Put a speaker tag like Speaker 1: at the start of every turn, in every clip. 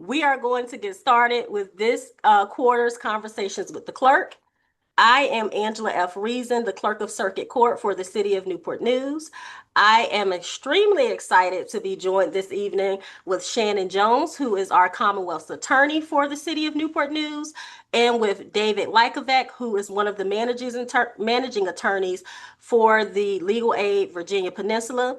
Speaker 1: We are going to get started with this quarter's conversations with the clerk. I am Angela F. Reason, the clerk of circuit court for the city of Newport News. I am extremely excited to be joined this evening with Shannon Jones, who is our Commonwealth's attorney for the city of Newport News, and with David Likavec, who is one of the managing attorneys for the Legal Aid Virginia Peninsula.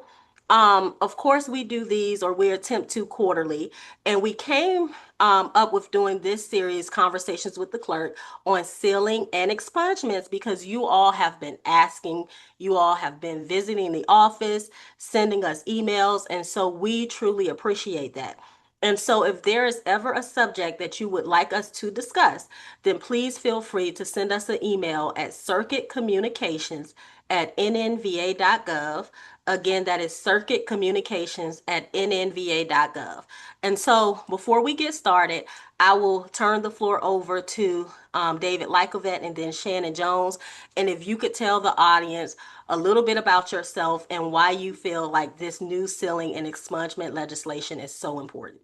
Speaker 1: Of course, we do these, or we attempt to, quarterly, and we came up with doing this series, Conversations with the Clerk, on sealing and expungements because you all have been asking, you all have been visiting the office, sending us emails, and so we truly appreciate that. And so if there is ever a subject that you would like us to discuss, then please feel free to send us an email at circuitcommunications@nnva.gov. Again, that is circuitcommunications@nnva.gov. And so before we get started, I will turn the floor over to David Likavec and then Shannon Jones. And if you could tell the audience a little bit about yourself and why you feel like this new sealing and expungement legislation is so important.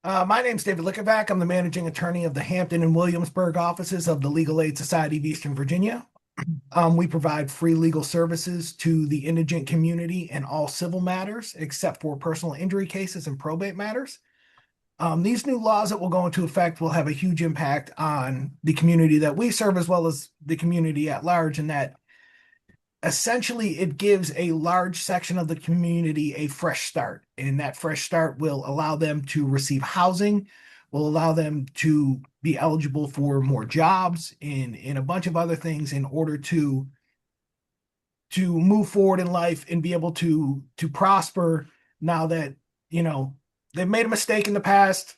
Speaker 2: My name's David Likavec. I'm the managing attorney of the Hampton and Williamsburg offices of the Legal Aid Society of Eastern Virginia. We provide free legal services to the indigent community in all civil matters, except for personal injury cases and probate matters. These new laws that will go into effect will have a huge impact on the community that we serve, as well as the community at large, in that essentially it gives a large section of the community a fresh start. And that fresh start will allow them to receive housing, will allow them to be eligible for more jobs and a bunch of other things in order to move forward in life and be able to prosper now that, they've made a mistake in the past.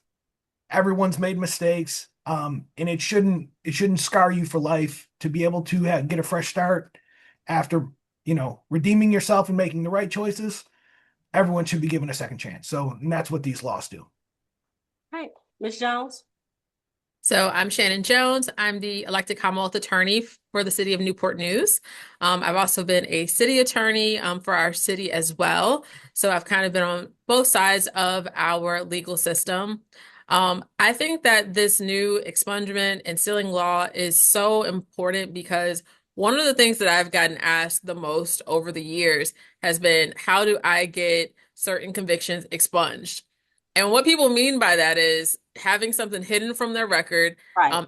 Speaker 2: Everyone's made mistakes. And it shouldn't scar you for life to be able to get a fresh start after, redeeming yourself and making the right choices. Everyone should be given a second chance. And that's what these laws do.
Speaker 1: All right, Ms. Jones.
Speaker 3: So I'm Shannon Jones. I'm the elected Commonwealth attorney for the city of Newport News. I've also been a city attorney for our city as well. So I've kind of been on both sides of our legal system. I think that this new expungement and sealing law is so important because one of the things that I've gotten asked the most over the years has been, how do I get certain convictions expunged? And what people mean by that is having something hidden from their record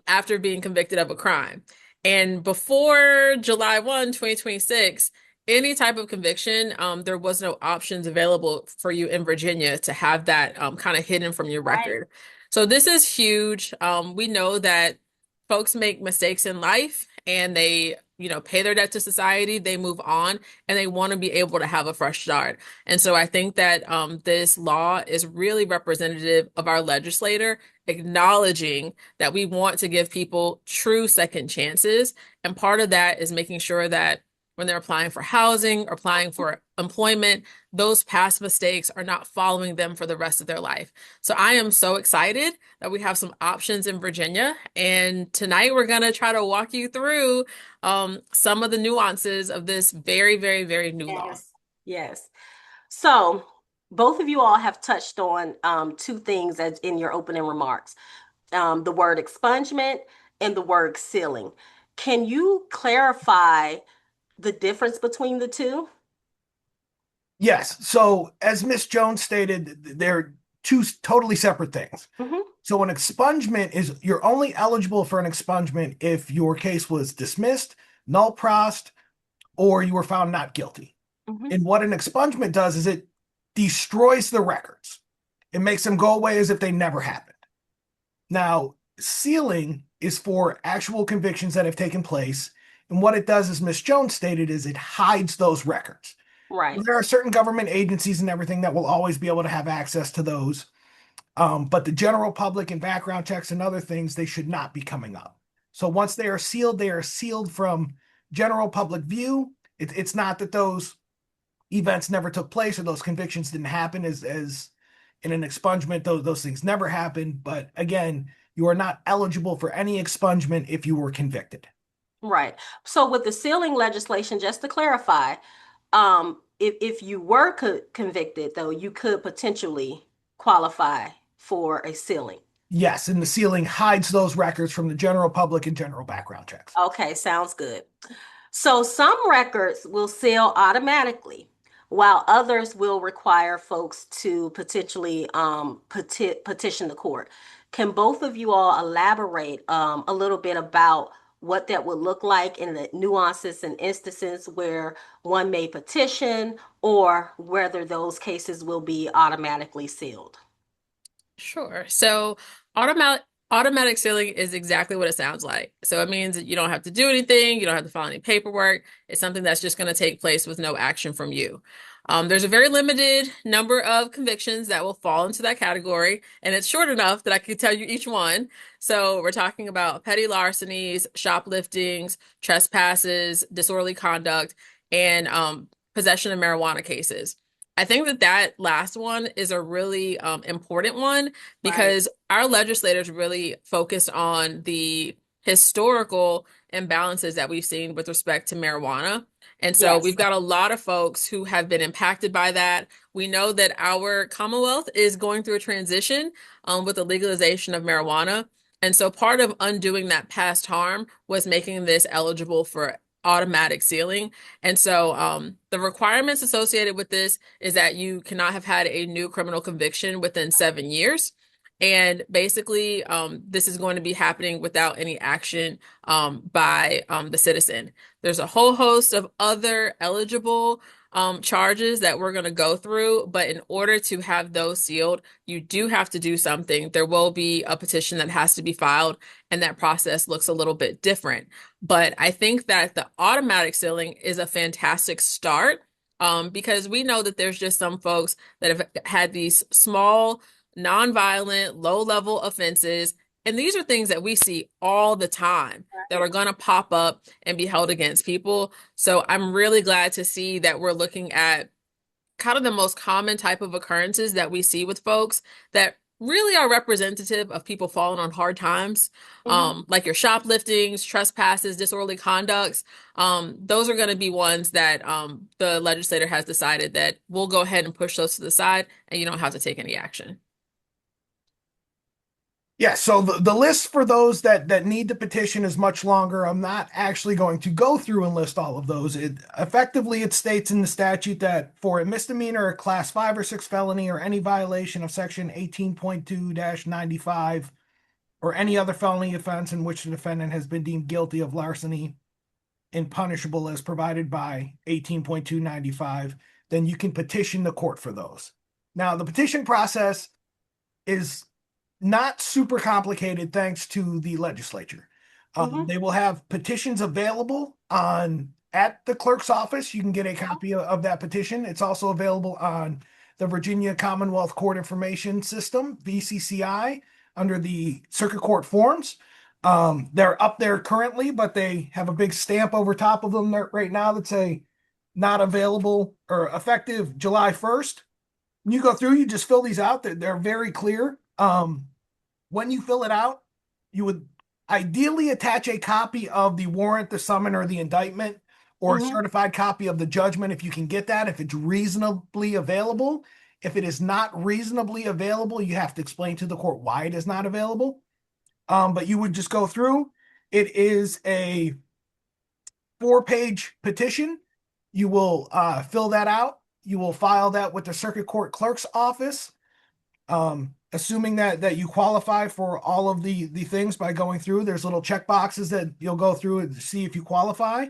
Speaker 3: after being convicted of a crime. And before July 1, 2026, any type of conviction, there was no options available for you in Virginia to have that kind of hidden from your record. So this is huge. We know that folks make mistakes in life and they pay their debt to society, they move on, and they want to be able to have a fresh start. And so I think that this law is really representative of our legislator acknowledging that we want to give people true second chances. And part of that is making sure that when they're applying for housing or applying for employment, those past mistakes are not following them for the rest of their life. So I am so excited that we have some options in Virginia. And tonight we're going to try to walk you through some of the nuances of this very, very, very new law.
Speaker 1: Yes. So both of you all have touched on two things as in your opening remarks, the word expungement and the word sealing. Can you clarify the difference between the two?
Speaker 2: Yes. So as Ms. Jones stated, they're two totally separate things.
Speaker 1: Mm-hmm.
Speaker 2: So an expungement is, you're only eligible for an expungement if your case was dismissed, null prossed, or you were found not guilty.
Speaker 1: Mm-hmm.
Speaker 2: And what an expungement does is it destroys the records. It makes them go away as if they never happened. Now, sealing is for actual convictions that have taken place. And what it does, as Ms. Jones stated, is it hides those records.
Speaker 1: Right.
Speaker 2: There are certain government agencies and everything that will always be able to have access to those. But the general public and background checks and other things, they should not be coming up. So once they are sealed from general public view. It's not that those events never took place or those convictions didn't happen as in an expungement. Those things never happened. But again, you are not eligible for any expungement if you were convicted.
Speaker 1: Right. So with the sealing legislation, just to clarify, if you were convicted, though, you could potentially qualify for a sealing.
Speaker 2: Yes, and the sealing hides those records from the general public and general background checks.
Speaker 1: Okay, sounds good. So some records will seal automatically, while others will require folks to potentially petition the court. Can both of you all elaborate a little bit about what that would look like in the nuances and instances where one may petition, or whether those cases will be automatically sealed?
Speaker 3: Sure. So automatic sealing is exactly what it sounds like. So it means that you don't have to do anything, you don't have to file any paperwork. It's something that's just going to take place with no action from you. There's a very limited number of convictions that will fall into that category, and it's short enough that I could tell you each one. So we're talking about petty larcenies, shopliftings, trespasses, disorderly conduct, and possession of marijuana cases. I think that that last one is a really important one because our legislators really focused on the historical imbalances that we've seen with respect to marijuana. And so
Speaker 1: Yes.
Speaker 3: we've got a lot of folks who have been impacted by that. We know that our Commonwealth is going through a transition with the legalization of marijuana. And so part of undoing that past harm was making this eligible for automatic sealing. And so the requirements associated with this is that you cannot have had a new criminal conviction within 7 years. And basically, this is going to be happening without any action by the citizen. There's a whole host of other eligible charges that we're going to go through, but in order to have those sealed, you do have to do something. There will be a petition that has to be filed, and that process looks a little bit different. But I think that the automatic sealing is a fantastic start because we know that there's just some folks that have had these small, nonviolent, low-level offenses. And these are things that we see all the time that are going to pop up and be held against people. So I'm really glad to see that we're looking at kind of the most common type of occurrences that we see with folks that really are representative of people falling on hard times, like your shopliftings, trespasses, disorderly conducts. Those are going to be ones that the legislator has decided that we'll go ahead and push those to the side and you don't have to take any action.
Speaker 2: Yeah, so the list for those that need to petition is much longer. I'm not actually going to go through and list all of those. It states in the statute that for a misdemeanor, a class 5 or 6 felony, or any violation of section 18.2-95, or any other felony offense in which the defendant has been deemed guilty of larceny and punishable as provided by 18.295, then you can petition the court for those. Now, the petition process is not super complicated thanks to the legislature. They will have petitions available at the clerk's office. You can get a copy of that petition. It's also available on the Virginia Commonwealth Court Information System, VCCI, under the circuit court forms. They're up there currently, but they have a big stamp over top of them right now that say not available or effective July 1st. When you go through, you just fill these out. They're very clear. When you fill it out, you would ideally attach a copy of the warrant, the summon, or the indictment, or a certified copy of the judgment if you can get that, if it's reasonably available. If it is not reasonably available, you have to explain to the court why it is not available. But you would just go through. It is a 4-page petition. You will fill that out. You will file that with the circuit court clerk's office. Assuming that you qualify for all of the things by going through, there's little check boxes that you'll go through and see if you qualify.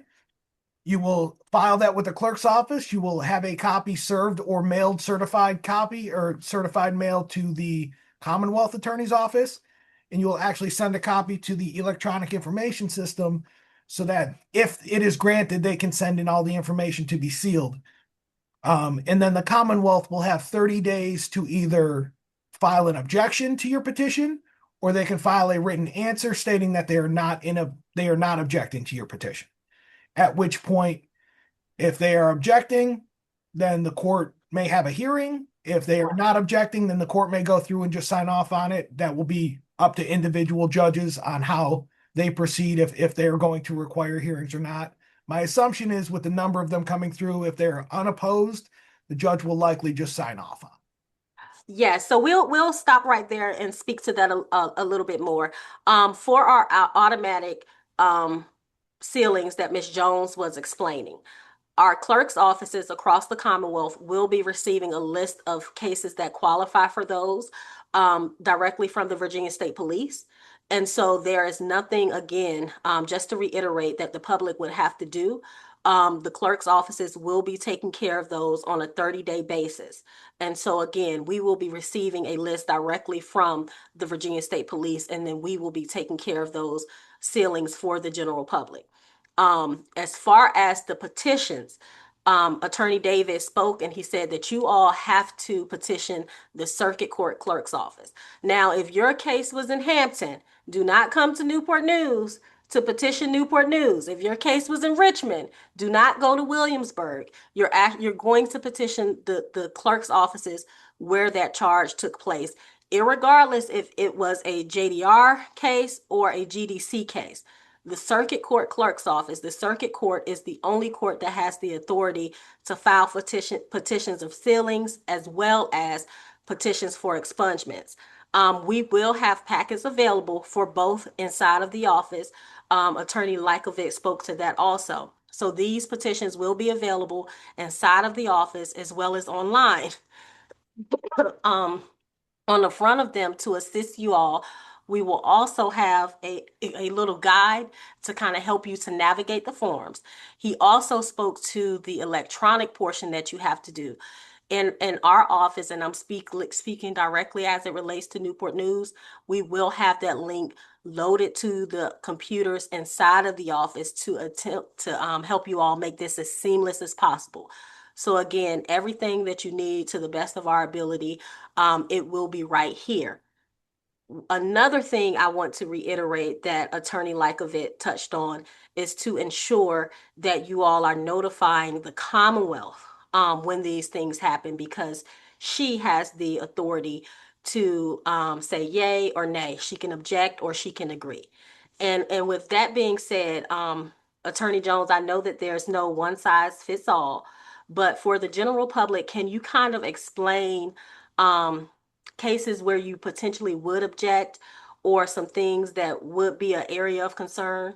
Speaker 2: You will file that with the clerk's office. You will have a copy served or mailed, certified copy or certified mail to the Commonwealth Attorney's office. And you will actually send a copy to the electronic information system so that if it is granted, they can send in all the information to be sealed. And then the Commonwealth will have 30 days to either file an objection to your petition, or they can file a written answer stating that they are not objecting to your petition. At which point, if they are objecting, then the court may have a hearing. If they are not objecting, then the court may go through and just sign off on it. That will be up to individual judges on how they proceed, if they are going to require hearings or not. My assumption is with the number of them coming through, if they're unopposed, the judge will likely just sign off on.
Speaker 1: Yeah, so we'll stop right there and speak to that a little bit more. For our automatic um ceilings that Miss Jones was explaining. Our clerk's offices across the Commonwealth will be receiving a list of cases that qualify for those directly from the Virginia State Police. And so there is nothing, again, just to reiterate, that the public would have to do. The clerk's offices will be taking care of those on a 30-day basis. And so, again, we will be receiving a list directly from the Virginia State Police, and then we will be taking care of those ceilings for the general public. As far as the petitions, Attorney Davis spoke and he said that you all have to petition the circuit court clerk's office. Now, if your case was in Hampton, do not come to Newport News to petition Newport News. If your case was in Richmond, do not go to Williamsburg. You're going to petition the clerk's offices where that charge took place, irregardless if it was a JDR case or a GDC case. The circuit court clerk's office, the circuit court is the only court that has the authority to file petitions of sealings as well as petitions for expungements. We will have packets available for both inside of the office. Attorney Likavec spoke to that also. So these petitions will be available inside of the office as well as online. On the front of them to assist you all, we will also have a little guide to kind of help you to navigate the forms. He also spoke to the electronic portion that you have to do. In our office, and I'm speaking directly as it relates to Newport News, we will have that link loaded to the computers inside of the office to attempt to help you all make this as seamless as possible. So again, everything that you need to the best of our ability, it will be right here. Another thing I want to reiterate that Attorney Likavec touched on is to ensure that you all are notifying the Commonwealth when these things happen, because she has the authority to say yay or nay. She can object or she can agree. And with that being said, Attorney Jones, I know that there's no one size fits all, but for the general public, can you kind of explain cases where you potentially would object or some things that would be an area of concern?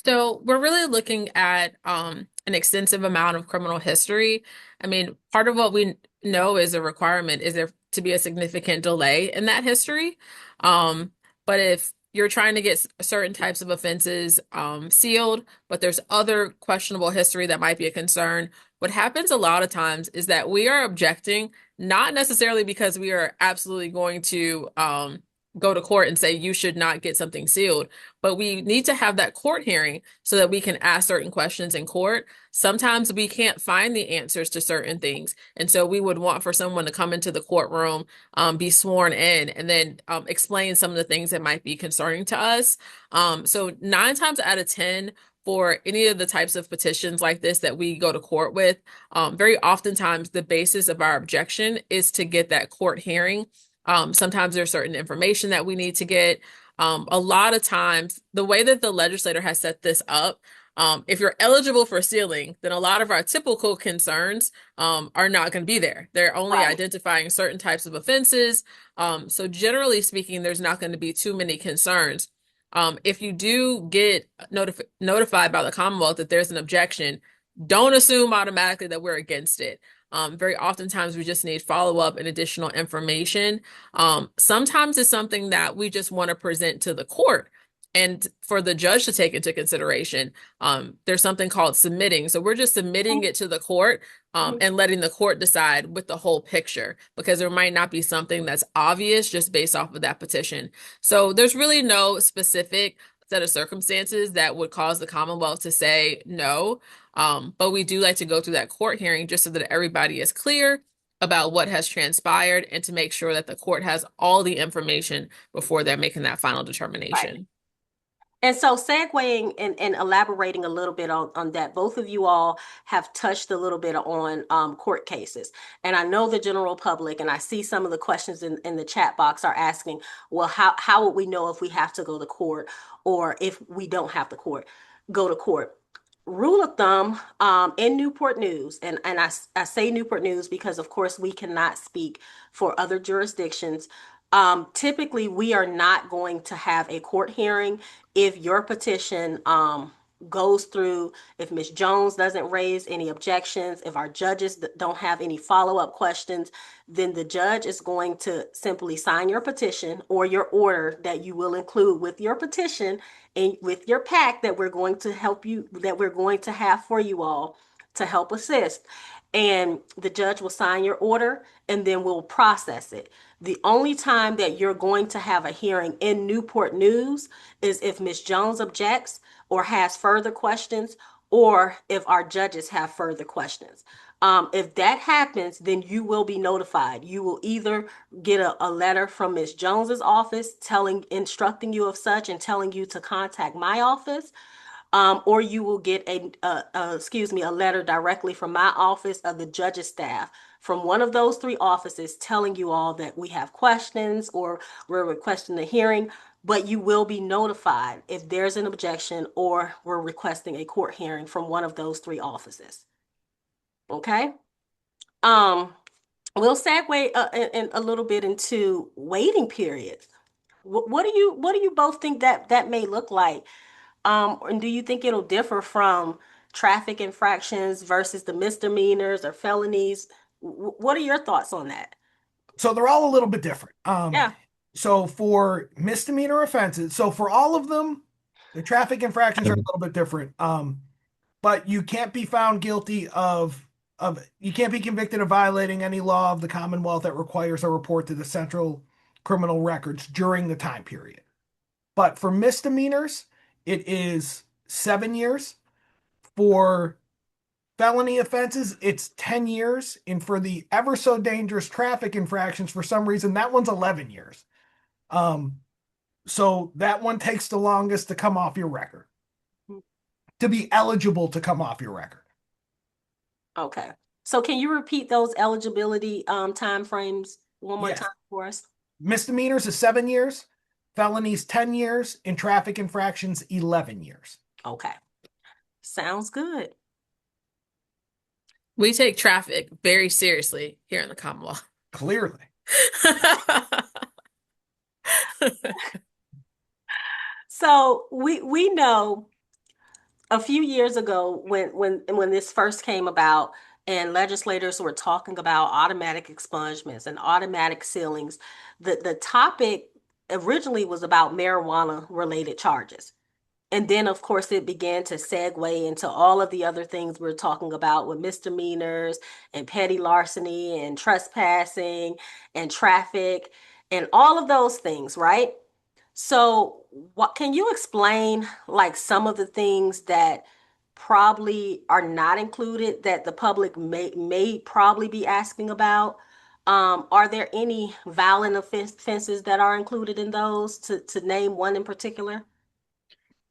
Speaker 3: So we're really looking at an extensive amount of criminal history. I mean, part of what we know is a requirement is there to be a significant delay in that history. But if you're trying to get certain types of offenses sealed, but there's other questionable history that might be a concern, what happens a lot of times is that we are objecting, not necessarily because we are absolutely going to go to court and say you should not get something sealed, but we need to have that court hearing so that we can ask certain questions in court. Sometimes we can't find the answers to certain things. And so we would want for someone to come into the courtroom, be sworn in, and then explain some of the things that might be concerning to us. So 9 times out of 10, for any of the types of petitions like this that we go to court with, very oftentimes the basis of our objection is to get that court hearing. Sometimes there's certain information that we need to get. A lot of times, the way that the legislator has set this up, if you're eligible for sealing, then a lot of our typical concerns are not going to be there. They're only identifying certain types of offenses. So generally speaking, there's not going to be too many concerns. If you do get notified by the Commonwealth that there's an objection, don't assume automatically that we're against it. Very oftentimes we just need follow-up and additional information. Sometimes it's something that we just want to present to the court and for the judge to take into consideration. There's something called submitting. So we're just submitting it to the court and letting the court decide with the whole picture, because there might not be something that's obvious just based off of that petition. So there's really no specific set of circumstances that would cause the Commonwealth to say no. But we do like to go through that court hearing just so that everybody is clear about what has transpired and to make sure that the court has all the information before they're making that final determination.
Speaker 1: Right. And so segueing and elaborating a little bit on that, both of you all have touched a little bit on court cases. And I know the general public, and I see some of the questions in the chat box are asking, well, how would we know if we have to go to court or if we don't have to go to court? rule of thumb in Newport News, and I say Newport News because, of course, we cannot speak for other jurisdictions. Typically, we are not going to have a court hearing if your petition goes through, if Ms. Jones doesn't raise any objections, if our judges don't have any follow-up questions, then the judge is going to simply sign your petition or your order that you will include with your petition and with your pack that we're going to help you, that we're going to have for you all to help assist. And the judge will sign your order and then we'll process it. The only time that you're going to have a hearing in Newport News is if Ms. Jones objects or has further questions, or if our judges have further questions. If that happens, then you will be notified. You will either get a letter from Ms. Jones's office instructing you of such and telling you to contact my office, or you will get a letter directly from my office of the judge's staff from one of those three offices telling you all that we have questions or we're requesting a hearing, but you will be notified if there's an objection or we're requesting a court hearing from one of those three offices. Okay? We'll segue in a little bit into waiting periods. What do you both think that may look like? And do you think it'll differ from traffic infractions versus the misdemeanors or felonies? What are your thoughts on that?
Speaker 2: So they're all a little bit different.
Speaker 1: Yeah.
Speaker 2: So for misdemeanor offenses, so for all of them, the traffic infractions are a little bit different. But you can't be found guilty you can't be convicted of violating any law of the Commonwealth that requires a report to the Central Criminal Records during the time period. But for misdemeanors, it is 7 years. For felony offenses, it's 10 years. And for the ever so dangerous traffic infractions, for some reason, that one's 11 years. So that one takes the longest to come off your record, to be eligible to come off your record.
Speaker 1: Okay. So can you repeat those eligibility time frames one more time for us?
Speaker 2: Misdemeanors is 7 years, felonies 10 years, and traffic infractions 11 years.
Speaker 1: Okay. Sounds good.
Speaker 3: We take traffic very seriously here in the Commonwealth.
Speaker 2: Clearly.
Speaker 1: So we know a few years ago when this first came about and legislators were talking about automatic expungements and automatic sealings, the topic originally was about marijuana related charges. And then, of course, it began to segue into all of the other things we're talking about with misdemeanors and petty larceny and trespassing and traffic and all of those things, right? So, what can you explain like some of the things that probably are not included that the public may probably be asking about? Are there any violent offenses that are included in those to name one in particular?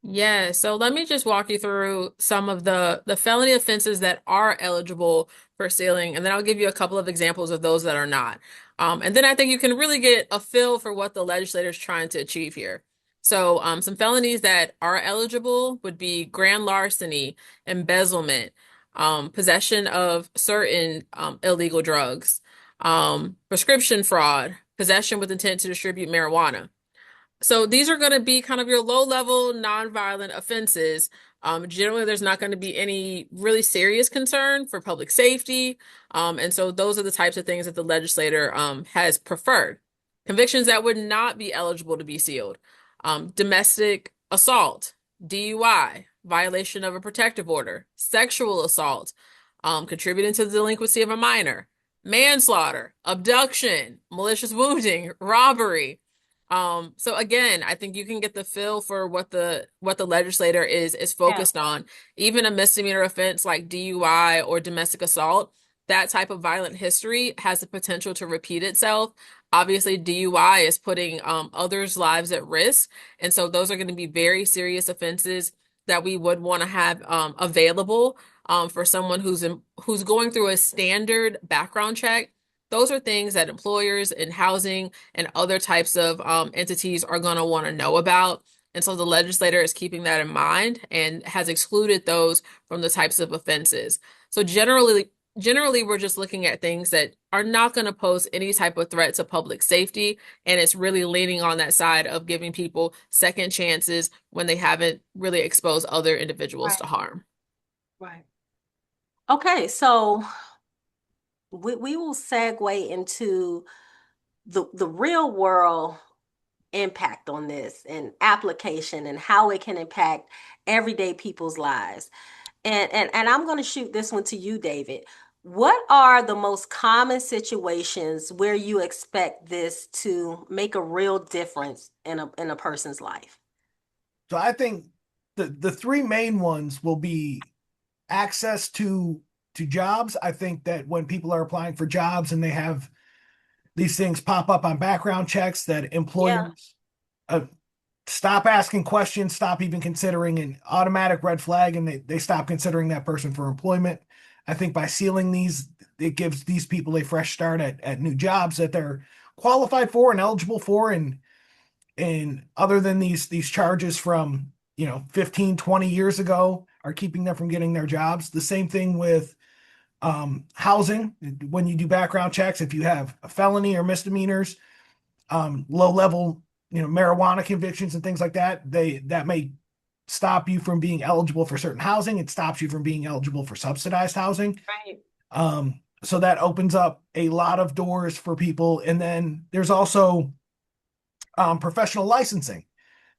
Speaker 3: Yeah, so let me just walk you through some of the felony offenses that are eligible for sealing, and then I'll give you a couple of examples of those that are not. And then I think you can really get a feel for what the legislator is trying to achieve here. So some felonies that are eligible would be grand larceny, embezzlement, possession of certain illegal drugs, prescription fraud, possession with intent to distribute marijuana. So these are going to be kind of your low-level, non-violent offenses. Generally, there's not going to be any really serious concern for public safety. And so those are the types of things that the legislator has preferred. Convictions that would not be eligible to be sealed. Domestic assault, DUI, violation of a protective order, sexual assault, contributing to the delinquency of a minor, manslaughter, abduction, malicious wounding, robbery. So again, I think you can get the feel for what the legislator is focused on. Even a misdemeanor offense like DUI or domestic assault, that type of violent history has the potential to repeat itself. Obviously, DUI is putting others' lives at risk, and so those are going to be very serious offenses that we would want to have available for someone who's going through a standard background check. Those are things that employers in housing and other types of entities are going to want to know about. And so the legislator is keeping that in mind and has excluded those from the types of offenses. So generally we're just looking at things that are not going to pose any type of threat to public safety, and it's really leaning on that side of giving people second chances when they haven't really exposed other individuals
Speaker 1: Right.
Speaker 3: to harm.
Speaker 1: Right. Okay, so we will segue into the real world impact on this and application and how it can impact everyday people's lives. And I'm going to shoot this one to you, David. What are the most common situations where you expect this to make a real difference in a person's life?
Speaker 2: So I think the three main ones will be access to jobs. I think that when people are applying for jobs and they have these things pop up on background checks, that
Speaker 1: Yeah,
Speaker 2: employers uh, stop asking questions, stop even considering an automatic red flag, and they stop considering that person for employment. I think by sealing these, it gives these people a fresh start at new jobs that they're qualified for and eligible for. And other than these charges from 15, 20 years ago are keeping them from getting their jobs. The same thing with housing. When you do background checks, if you have a felony or misdemeanors, low level marijuana convictions and things like that, that may stop you from being eligible for certain housing. It stops you from being eligible for subsidized housing.
Speaker 1: right.
Speaker 2: So that opens up a lot of doors for people. And then there's also professional licensing,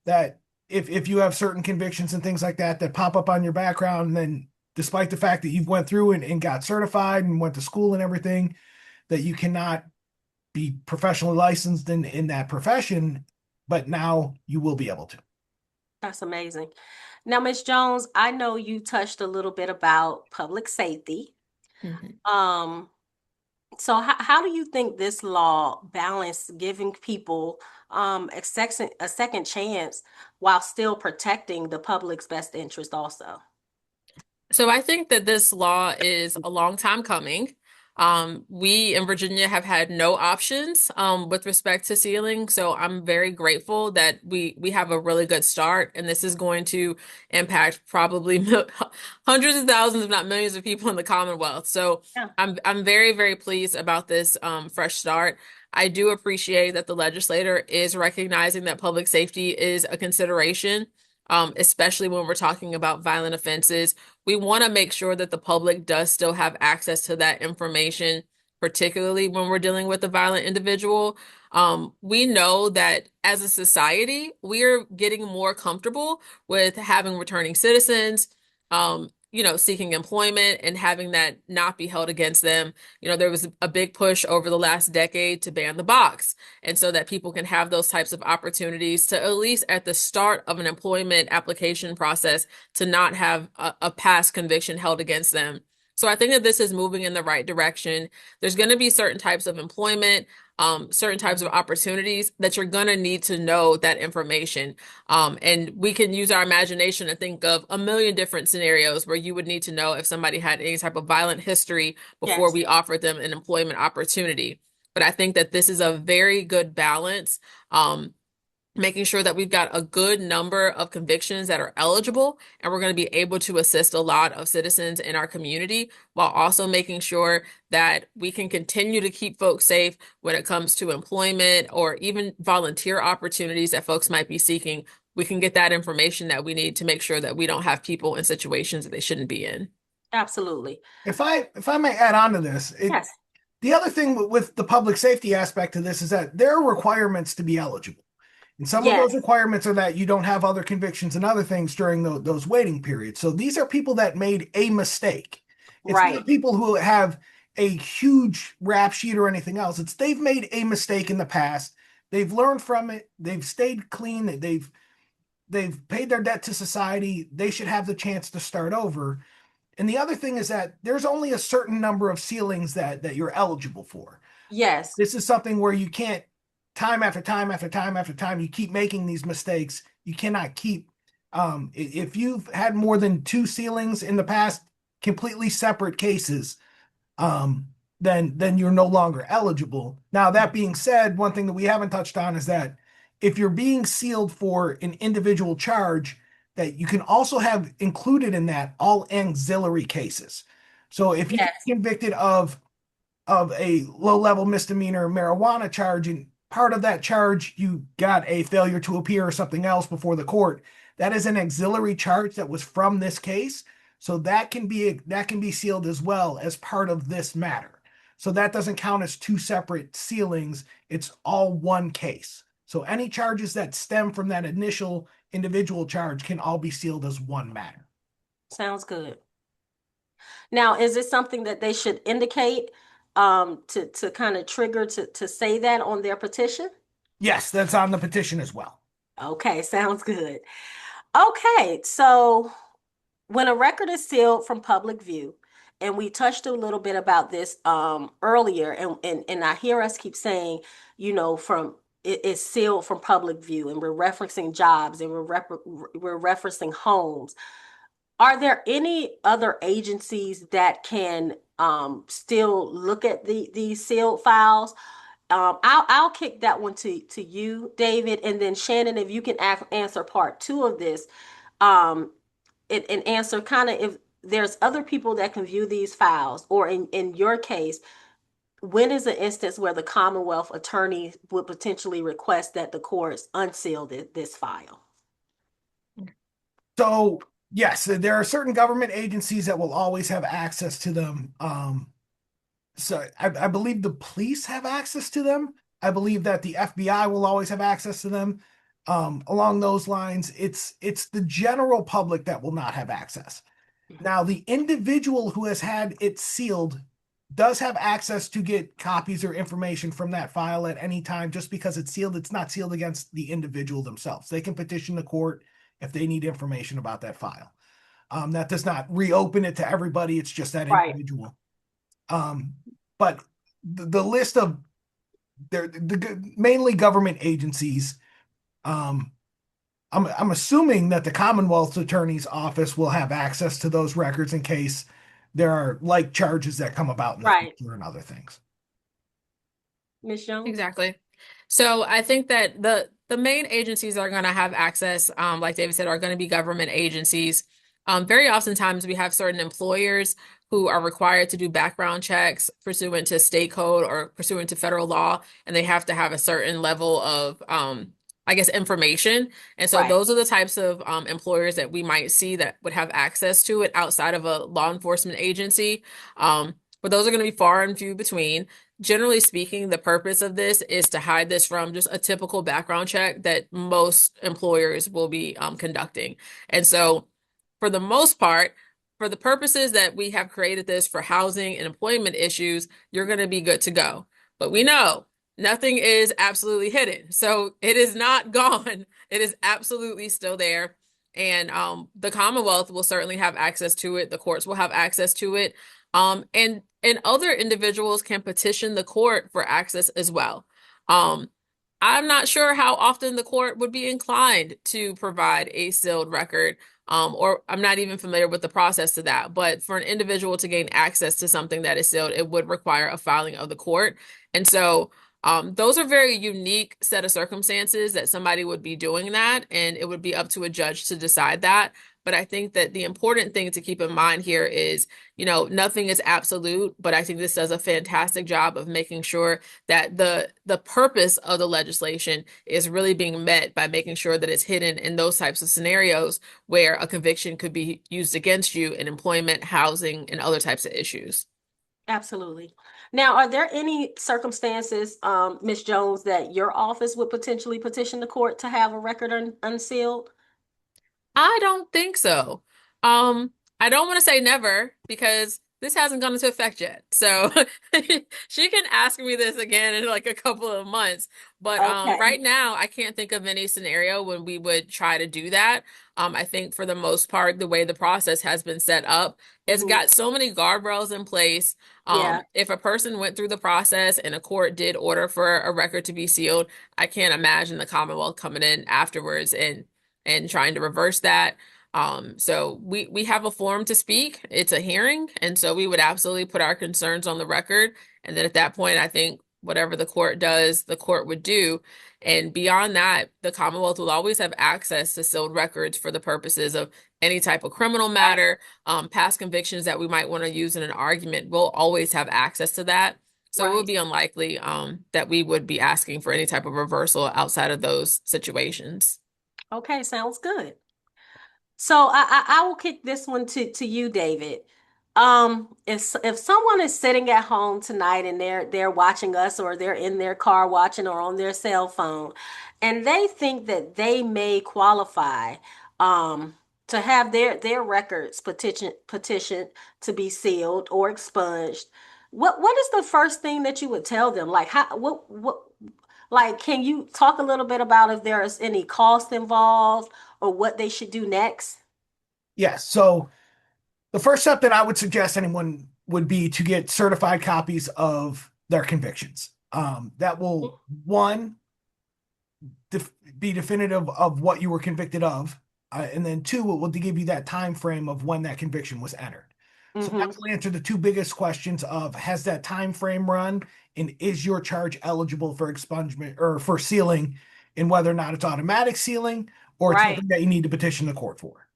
Speaker 2: that if you have certain convictions and things like that that pop up on your background, and then despite the fact that you've went through and got certified and went to school and everything, that you cannot be professionally licensed in that profession, but now you will be able to.
Speaker 1: That's amazing. Now, Ms. Jones, I know you touched a little bit about public safety.
Speaker 3: Mhm.
Speaker 1: So how do you think this law balance giving people a second chance while still protecting the public's best interest also?
Speaker 3: So I think that this law is a long time coming. We in Virginia have had no options with respect to sealing, so I'm very grateful that we have a really good start, and this is going to impact probably hundreds of thousands, if not millions, of people in the Commonwealth. So
Speaker 1: Yeah.
Speaker 3: I'm very, very pleased about this fresh start. I do appreciate that the legislator is recognizing that public safety is a consideration, especially when we're talking about violent offenses. We want to make sure that the public does still have access to that information, particularly when we're dealing with a violent individual. We know that as a society, we're getting more comfortable with having returning citizens, seeking employment and having that not be held against them. There was a big push over the last decade to ban the box, and so that people can have those types of opportunities to, at least at the start of an employment application process, to not have a past conviction held against them. So I think that this is moving in the right direction. There's going to be certain types of employment, certain types of opportunities that you're going to need to know that information. And we can use our imagination to think of a million different scenarios where you would need to know if somebody had any type of violent history before
Speaker 1: Yes.
Speaker 3: we offered them an employment opportunity. But I think that this is a very good balance. Making sure that we've got a good number of convictions that are eligible, and we're going to be able to assist a lot of citizens in our community, while also making sure that we can continue to keep folks safe when it comes to employment or even volunteer opportunities that folks might be seeking. We can get that information that we need to make sure that we don't have people in situations that they shouldn't be in.
Speaker 1: Absolutely.
Speaker 2: If I may add on to this,
Speaker 1: Yes.
Speaker 2: the other thing with the public safety aspect of this is that there are requirements to be eligible. And some of those
Speaker 1: Yes.
Speaker 2: requirements are that you don't have other convictions and other things during those waiting periods. So these are people that made a mistake. It's
Speaker 1: Right.
Speaker 2: not people who have a huge rap sheet or anything else. It's they've made a mistake in the past. They've learned from it. They've stayed clean. They've paid their debt to society. They should have the chance to start over. And the other thing is that there's only a certain number of ceilings that you're eligible for.
Speaker 1: Yes.
Speaker 2: This is something where you can't, time after time after time after time, you keep making these mistakes. You cannot keep, if you've had more than two ceilings in the past, completely separate cases, then you're no longer eligible. Now, that being said, one thing that we haven't touched on is that if you're being sealed for an individual charge, that you can also have included in that all auxiliary cases. So if you get
Speaker 1: Yes.
Speaker 2: convicted of a low-level misdemeanor marijuana charge, and part of that charge you got a failure to appear or something else before the court, that is an auxiliary charge that was from this case. So that can be sealed as well as part of this matter. So that doesn't count as two separate sealings. It's all one case. So any charges that stem from that initial individual charge can all be sealed as one matter.
Speaker 1: Sounds good. Now, is it something that they should indicate to kind of trigger to say that on their petition?
Speaker 2: Yes, that's on the petition as well.
Speaker 1: Okay, sounds good. Okay, so when a record is sealed from public view, and we touched a little bit about this earlier, and I hear us keep saying, from it is sealed from public view, and we're referencing jobs, and we're referencing homes. Are there any other agencies that can still look at these sealed files? I'll kick that one to you, David, and then Shannon, if you can answer part two of this, um, and answer kind of if there's other people that can view these files, or in your case, when is an instance where the Commonwealth attorney would potentially request that the courts unseal this file?
Speaker 2: So yes, there are certain government agencies that will always have access to them. So I believe the police have access to them. I believe that the FBI will always have access to them. Along those lines, it's the general public that will not have access. Now, the individual who has had it sealed does have access to get copies or information from that file at any time. Just because it's sealed, it's not sealed against the individual themselves. They can petition the court if they need information about that file. That does not reopen it to everybody. It's just that
Speaker 1: Right.
Speaker 2: individual. But the list of mainly government agencies, I'm assuming that the Commonwealth's attorney's office will have access to those records in case there are like charges that come about in the
Speaker 1: Right.
Speaker 2: future and other things.
Speaker 1: Ms. Jones?
Speaker 3: Exactly. So I think that the main agencies that are going to have access, like David said, are going to be government agencies. Very oftentimes we have certain employers who are required to do background checks pursuant to state code or pursuant to federal law, and they have to have a certain level of, I guess, information. And so
Speaker 1: Right.
Speaker 3: those are the types of employers that we might see that would have access to it outside of a law enforcement agency. But those are going to be far and few between. Generally speaking, the purpose of this is to hide this from just a typical background check that most employers will be conducting. And so, for the most part, for the purposes that we have created this for housing and employment issues, you're going to be good to go. But we know nothing is absolutely hidden. So it is not gone. It is absolutely still there. And the Commonwealth will certainly have access to it. The courts will have access to it. And other individuals can petition the court for access as well. I'm not sure how often the court would be inclined to provide a sealed record, or I'm not even familiar with the process to that. But for an individual to gain access to something that is sealed, it would require a filing of the court. And so those are very unique set of circumstances that somebody would be doing that, and it would be up to a judge to decide that. But I think that the important thing to keep in mind here is, nothing is absolute, but I think this does a fantastic job of making sure that the purpose of the legislation is really being met by making sure that it's hidden in those types of scenarios where a conviction could be used against you in employment, housing, and other types of issues.
Speaker 1: Absolutely. Now, are there any circumstances, Ms. Jones, that your office would potentially petition the court to have a record unsealed?
Speaker 3: I don't think so. I don't want to say never because this hasn't gone into effect yet. So she can ask me this again in like a couple of months. But
Speaker 1: Okay.
Speaker 3: right now, I can't think of any scenario when we would try to do that. I think for the most part, the way the process has been set up, it's
Speaker 1: Mhm.
Speaker 3: got so many guardrails in place.
Speaker 1: Yeah.
Speaker 3: If a person went through the process and a court did order for a record to be sealed, I can't imagine the Commonwealth coming in afterwards and trying to reverse that. So we have a forum to speak. It's a hearing, and so we would absolutely put our concerns on the record. And then at that point, I think whatever the court does, the court would do. And beyond that, the Commonwealth will always have access to sealed records for the purposes of any type of criminal matter, past convictions that we might want to use in an argument. We'll always have access to that. So it
Speaker 1: Right.
Speaker 3: would be unlikely that we would be asking for any type of reversal outside of those situations.
Speaker 1: Okay, sounds good. So I will kick this one to you, David. If someone is sitting at home tonight and they're watching us, or they're in their car watching, or on their cell phone, and they think that they may qualify to have their records petition to be sealed or expunged, what is the first thing that you would tell them? Like, how what like, can you talk a little bit about if there is any cost involved or what they should do next?
Speaker 2: Yes. So the first step that I would suggest anyone would be to get certified copies of their convictions. That will, one, be definitive of what you were convicted of, and then two, it will give you that time frame of when that conviction was entered. So that
Speaker 1: Mm-hmm.
Speaker 2: will answer the two biggest questions of, has that time frame run, and is your charge eligible for expungement or for sealing, and whether or not it's automatic sealing or it's
Speaker 1: Right,
Speaker 2: something that you need to petition the court for.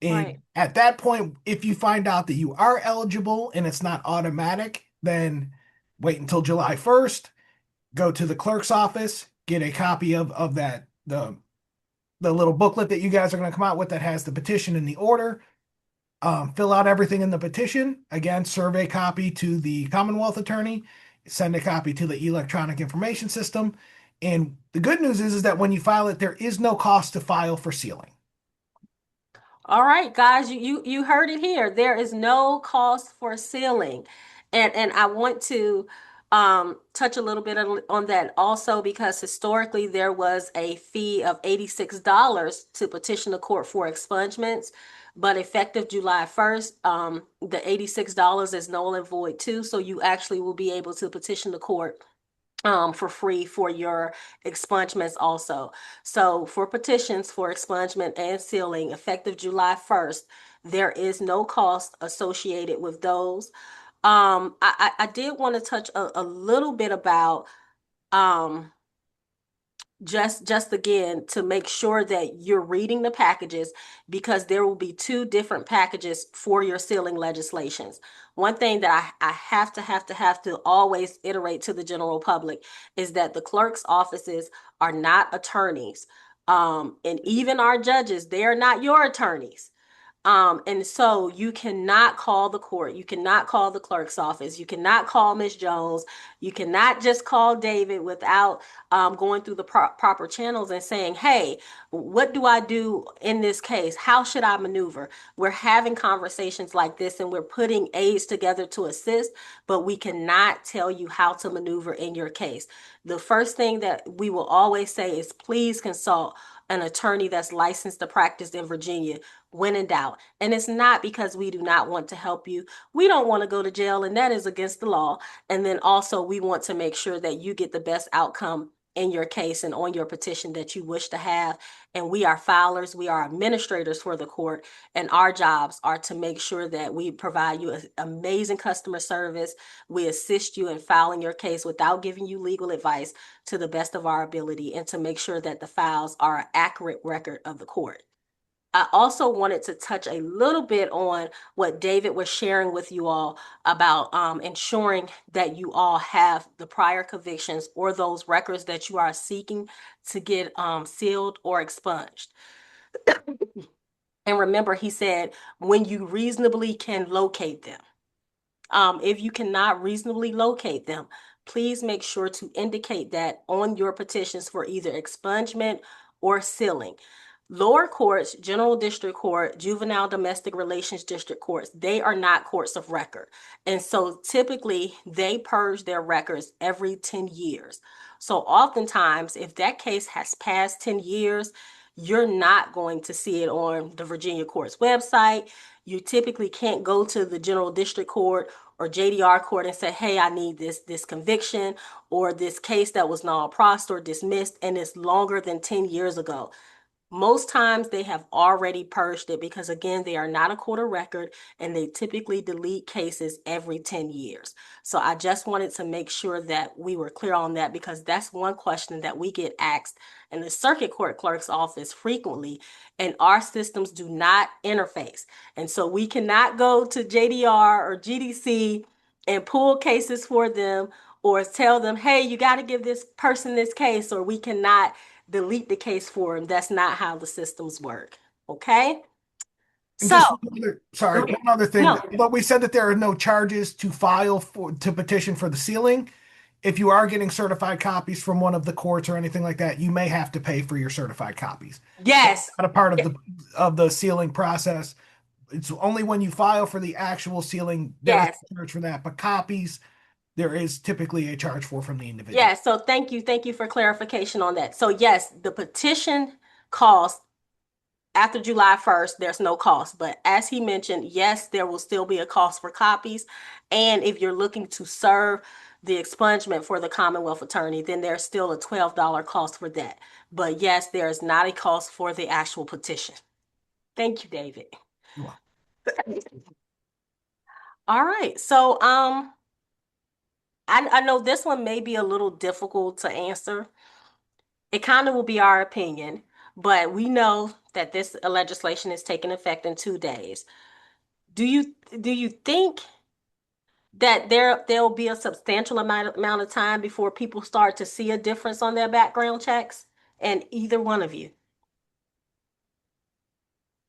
Speaker 2: And
Speaker 1: right.
Speaker 2: at that point, if you find out that you are eligible and it's not automatic, then wait until July 1st, go to the clerk's office, get a copy of that, the little booklet that you guys are going to come out with that has the petition and the order. Fill out everything in the petition. Again, survey copy to the Commonwealth attorney, send a copy to the electronic information system. And the good news is that when you file it, there is no cost to file for sealing.
Speaker 1: All right, guys, you heard it here. There is no cost for sealing. And I want to touch a little bit on that also, because historically there was a fee of $86 to petition the court for expungements. But effective July 1st, the $86 is null and void too. So you actually will be able to petition the court for free for your expungements also. So for petitions for expungement and sealing, effective July 1st, there is no cost associated with those. I did want to touch a little bit about um, just again to make sure that you're reading the packages, because there will be two different packages for your sealing legislations. One thing that I have to always iterate to the general public is that the clerk's offices are not attorneys. And even our judges, they are not your attorneys. And so you cannot call the court, you cannot call the clerk's office, you cannot call Ms. Jones, you cannot just call David without going through the proper channels and saying, hey, what do I do in this case? How should I maneuver? We're having conversations like this and we're putting aides together to assist, but we cannot tell you how to maneuver in your case. The first thing that we will always say is, please consult an attorney that's licensed to practice in Virginia when in doubt. And it's not because we do not want to help you. We don't want to go to jail, and that is against the law. And then also, we want to make sure that you get the best outcome in your case and on your petition that you wish to have. And we are filers, we are administrators for the court, and our jobs are to make sure that we provide you amazing customer service. We assist you in filing your case without giving you legal advice, to the best of our ability, and to make sure that the files are an accurate record of the court. I also wanted to touch a little bit on what David was sharing with you all about ensuring that you all have the prior convictions or those records that you are seeking to get sealed or expunged. And remember, he said, when you reasonably can locate them. If you cannot reasonably locate them, please make sure to indicate that on your petitions for either expungement or sealing. Lower courts, general district court, juvenile domestic relations district courts, they are not courts of record. And so typically they purge their records every 10 years. So oftentimes, if that case has passed 10 years, you're not going to see it on the Virginia court's website. You typically can't go to the general district court or JDR court and say, hey, I need this conviction or this case that was non-prossed or dismissed and it's longer than 10 years ago. Most times they have already purged it because, again, they are not a court of record and they typically delete cases every 10 years. So I just wanted to make sure that we were clear on that, because that's one question that we get asked in the circuit court clerk's office frequently, and our systems do not interface. And so we cannot go to JDR or GDC and pull cases for them or tell them, hey, you got to give this person this case, or we cannot delete the case for them. That's not how the systems work. Okay.
Speaker 2: And
Speaker 1: So,
Speaker 2: just sorry, one other thing.
Speaker 1: no,
Speaker 2: But we said that there are no charges to file to petition for the sealing. If you are getting certified copies from one of the courts or anything like that, you may have to pay for your certified copies.
Speaker 1: yes,
Speaker 2: Not a part of the sealing process. It's only when you file for the actual sealing there's
Speaker 1: yes,
Speaker 2: a charge for that. But copies, there is typically a charge for from the individual.
Speaker 1: yes. So thank you for clarification on that. So yes, the petition cost after July 1st, there's no cost. But as he mentioned, yes, there will still be a cost for copies. And if you're looking to serve the expungement for the Commonwealth attorney, then there's still a $12 cost for that. But yes, there is not a cost for the actual petition. Thank you, David.
Speaker 2: You're welcome.
Speaker 1: All right. So I know this one may be a little difficult to answer. It kind of will be our opinion, but we know that this legislation is taking effect in 2 days. Do you think that there'll be a substantial amount of time before people start to see a difference on their background checks? And either one of you.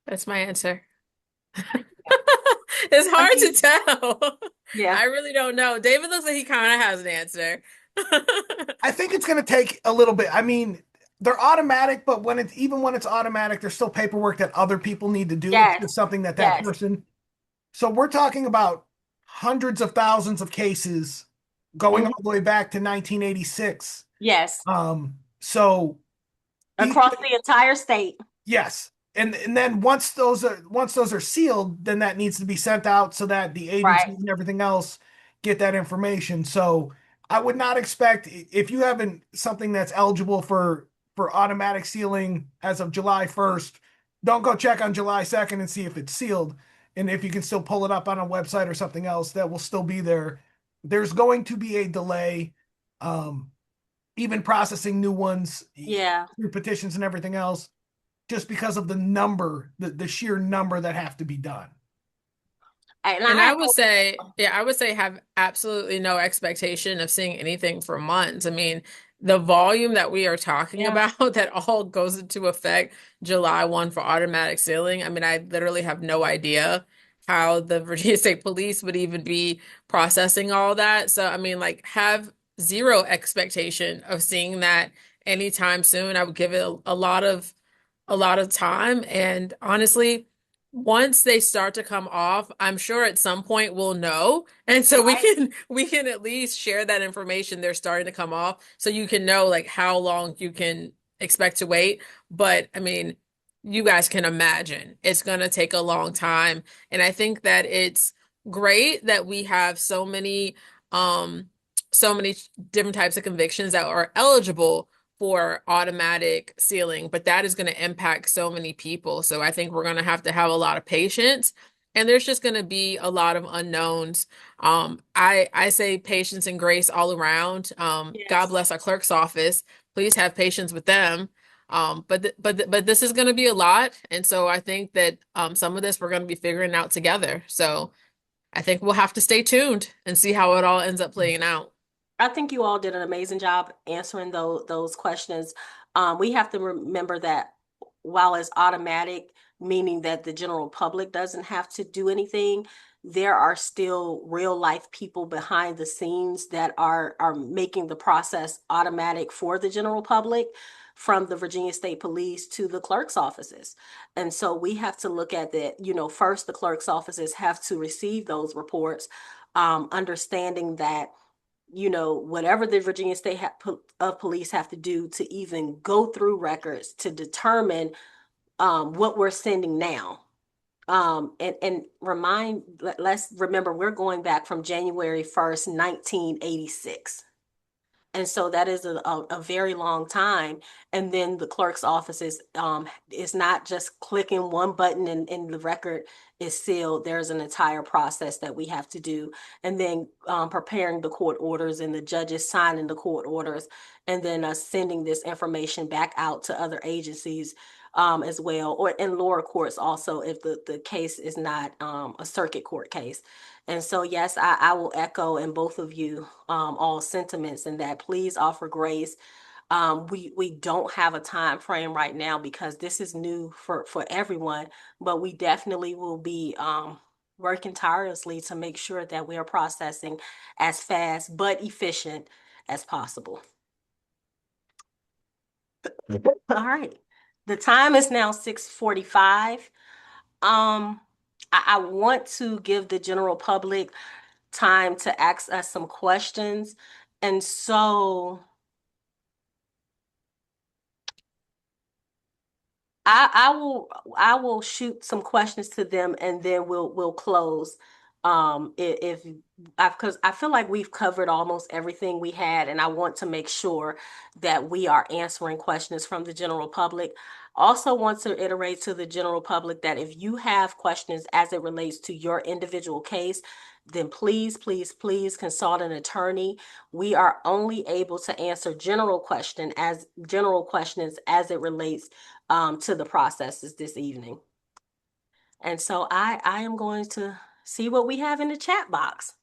Speaker 3: That's my answer. It's
Speaker 1: I
Speaker 3: hard
Speaker 1: mean,
Speaker 3: to tell.
Speaker 1: yeah.
Speaker 3: I really don't know. David looks like he kind of has an answer.
Speaker 2: I think it's going to take a little bit. I mean, they're automatic, but when it's automatic, there's still paperwork that other people need to do. It's
Speaker 1: Yes.
Speaker 2: just something that
Speaker 1: Yes.
Speaker 2: person. So we're talking about hundreds of thousands of cases going
Speaker 1: Mhm.
Speaker 2: all the way back to 1986.
Speaker 1: Yes.
Speaker 2: So
Speaker 1: Across the entire state.
Speaker 2: yes. And then once those are sealed, then that needs to be sent out so that the agencies
Speaker 1: Right.
Speaker 2: and everything else get that information. So I would not expect, if you haven't something that's eligible for automatic sealing as of July 1st, don't go check on July 2nd and see if it's sealed. And if you can still pull it up on a website or something else, that will still be there. There's going to be a delay, even processing new ones
Speaker 1: Yeah.
Speaker 2: through petitions and everything else, just because of the sheer number that have to be done.
Speaker 3: And I would say, yeah, I would say have absolutely no expectation of seeing anything for months. I mean, the volume that we are talking about that all goes into effect July 1 for automatic sealing. I mean, I literally have no idea how the Virginia State Police would even be processing all that. So, I mean, like, have zero expectation of seeing that anytime soon. I would give it a lot of time. And honestly, once they start to come off, I'm sure at some point we'll know. And so we can at least share that information they're starting to come off so you can know like how long you can expect to wait. But I mean, you guys can imagine it's going to take a long time. And I think that it's great that we have so many different types of convictions that are eligible for automatic sealing, but that is going to impact so many people. So I think we're going to have a lot of patience, and there's just going to be a lot of unknowns. I say patience and grace all around. God bless our clerk's office. Please have patience with them. But this is going to be a lot, and so I think that some of this we're going to be figuring out together. So I think we'll have to stay tuned and see how it all ends up playing out.
Speaker 1: I think you all did an amazing job answering those questions. We have to remember that while it's automatic, meaning that the general public doesn't have to do anything, there are still real life people behind the scenes that are making the process automatic for the general public, from the Virginia State Police to the clerk's offices. And so we have to look at that, first the clerk's offices have to receive those reports, understanding that whatever the Virginia State Police have to do to even go through records to determine what we're sending now. And let's remember, we're going back from January 1st, 1986. And so that is a very long time. And then the clerk's office is not just clicking one button and the record is sealed. There's an entire process that we have to do. And then preparing the court orders and the judges signing the court orders, and then sending this information back out to other agencies as well, or in lower courts also if the case is not a circuit court case. And so, yes, I will echo in both of you all sentiments in that please offer grace. We don't have a time frame right now because this is new for everyone, but we definitely will be working tirelessly to make sure that we are processing as fast but efficient as possible. All right. The time is now 6:45. I want to give the general public time to ask us some questions. And so I will shoot some questions to them and then we'll close. If because I feel like we've covered almost everything we had, and I want to make sure that we are answering questions from the general public. Also want to iterate to the general public that if you have questions as it relates to your individual case, then please, please, please consult an attorney. We are only able to answer general questions as it relates to the processes this evening. And so I am going to see what we have in the chat box.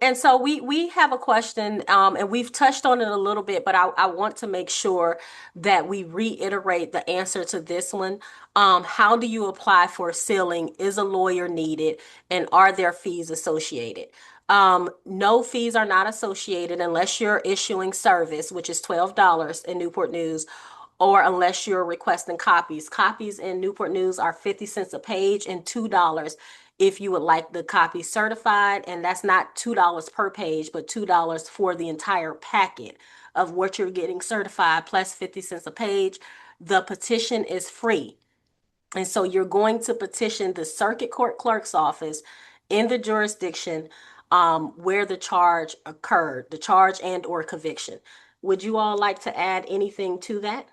Speaker 1: And so we have a question, and we've touched on it a little bit, but I want to make sure that we reiterate the answer to this one. How do you apply for sealing? Is a lawyer needed? And are there fees associated? No fees are not associated unless you're issuing service, which is $12 in Newport News, or unless you're requesting copies. Copies in Newport News are 50 cents a page and $2 if you would like the copy certified. And that's not $2 per page, but $2 for the entire packet of what you're getting certified plus 50 cents a page. The petition is free. And so you're going to petition the circuit court clerk's office in the jurisdiction where the charge occurred, the charge and or conviction. Would you all like to add anything to that?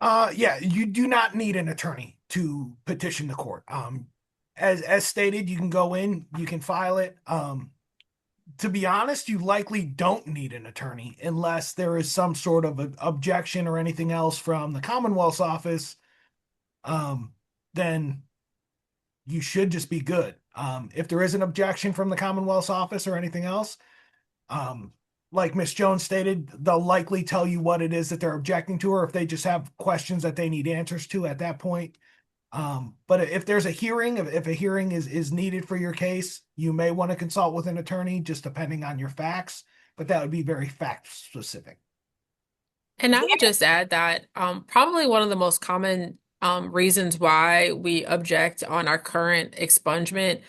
Speaker 2: Yeah, you do not need an attorney to petition the court. As stated, you can go in, you can file it. To be honest, you likely don't need an attorney unless there is some sort of an objection or anything else from the Commonwealth's office. Then you should just be good. If there is an objection from the Commonwealth's office or anything else, like Ms. Jones stated, they'll likely tell you what it is that they're objecting to, or if they just have questions that they need answers to at that point. But if there's a hearing, if a hearing is needed for your case, you may want to consult with an attorney, just depending on your facts, but that would be very fact specific.
Speaker 3: And I would just add that probably one of the most common reasons why we object on our current expungement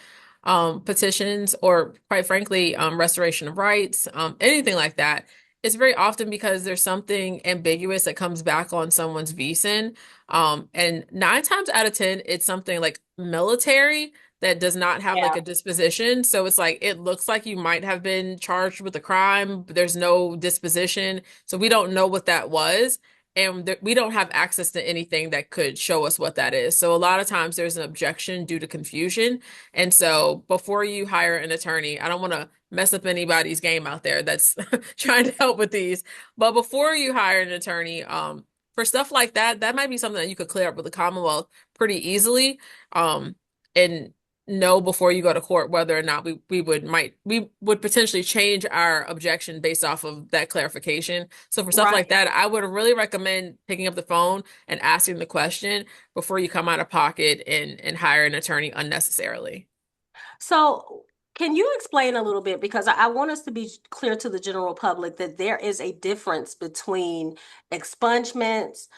Speaker 3: petitions, or quite frankly, restoration of rights, anything like that, is very often because there's something ambiguous that comes back on someone's visa. And 9 times out of 10, it's something like military that does not have like a disposition. So it's like it looks like you might have been charged with a crime, but there's no disposition. So we don't know what that was. And we don't have access to anything that could show us what that is. So a lot of times there's an objection due to confusion. And so before you hire an attorney, I don't want to mess up anybody's game out there that's trying to help with these. But before you hire an attorney, for stuff like that, that might be something that you could clear up with the Commonwealth pretty easily. And know before you go to court whether or not we would potentially change our objection based off of that clarification. So for stuff like that, I would really recommend picking up the phone and asking the question before you come out of pocket and hire an attorney unnecessarily.
Speaker 1: So can you explain a little bit, because I want us to be clear to the general public that there is a difference between expungements,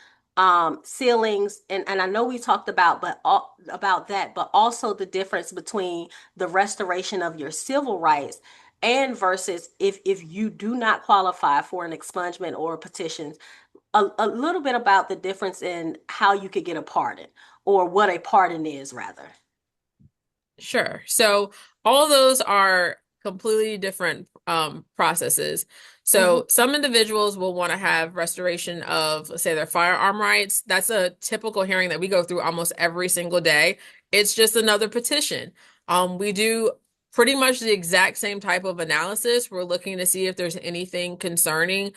Speaker 1: sealings, and I know we talked about that, but also the difference between the restoration of your civil rights and versus if you do not qualify for an expungement or a petition, a little bit about the difference in how you could get a pardon, or what a pardon is, rather.
Speaker 3: Sure. So all of those are completely different processes.
Speaker 1: Hmm.
Speaker 3: So some individuals will want to have restoration of, let's say, their firearm rights. That's a typical hearing that we go through almost every single day. It's just another petition. We do pretty much the exact same type of analysis. We're looking to see if there's anything concerning